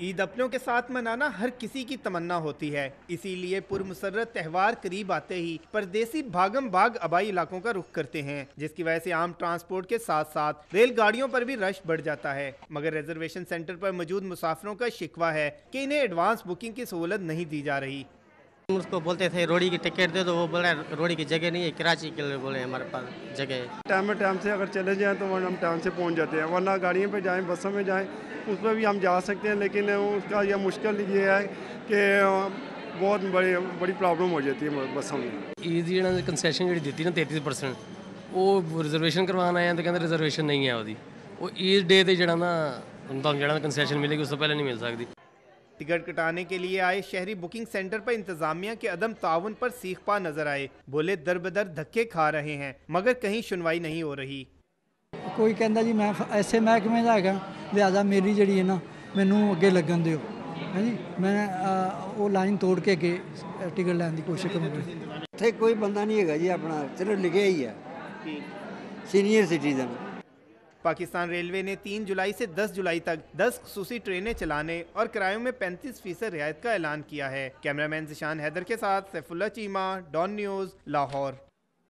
عید اپنوں کے ساتھ منانا ہر کسی کی تمنا ہوتی ہے، اسی لیے پرمسرت تہوار قریب آتے ہی پردیسی بھاگم بھاگ آبائی علاقوں کا رخ کرتے ہیں، جس کی وجہ سے عام ٹرانسپورٹ کے ساتھ ساتھ ریل گاڑیوں پر بھی رش بڑھ جاتا ہے۔ مگر ریزرویشن سینٹر پر موجود مسافروں کا شکوہ ہے کہ انہیں ایڈوانس بکنگ کی سہولت نہیں دی جا رہی۔ اس کو بولتے تھے روڑی کی ٹکٹ دے تو وہ بول رہا ہے روڑی کی جگہ نہیں ہے، کراچی کے لیے بولے ہمارے پاس جگہ ہے۔ ٹائم سے اگر چلے جائیں تو ہم ٹائم سے پہنچ جاتے ہیں، ورنہ گاڑیوں پہ جائیں بسوں میں جائیں اس پہ بھی ہم جا سکتے ہیں، لیکن اس کا یہ مشکل یہ ہے کہ بہت بڑی پرابلم ہو جاتی ہے بسوں میں۔ عید جی کنسیشن جی دیتی نا 33%، وہ ریزرویشن کروانا آیا تو کہتے ریزرویشن نہیں ہے وہ عید ڈے تے جڑا نا جڑا کنسیشن ملے گی اس سے پہلے نہیں مل سکتی۔ ٹکٹ کٹانے کے لیے آئے شہری بکنگ سینٹر پر انتظامیہ کے عدم تعاون پر سیخ پا نظر آئے، بولے در بدر دھکے کھا رہے ہیں مگر کہیں سنوائی نہیں ہو رہی۔ کوئی کہندا جی میں ایسے محکمے دا ہیگا لہذا میری جڑی ہے نا مینوں اگے لگن دیو، جی میں وہ لائن توڑ کے اگے ٹکٹ لین دی کوشش کروں گا۔ اتنے کوئی بندہ نہیں ہے جی، اپنا صرف لکھے ہی ہے سینئر سٹیزن۔ پاکستان ریلوے نے 3 جولائی سے 10 جولائی تک 10 خصوصی ٹرینیں چلانے اور کرایوں میں 35% رعایت کا اعلان کیا ہے۔ کیمرہ مین ذیشان حیدر کے ساتھ سیف اللہ چیمہ، ڈان نیوز، لاہور۔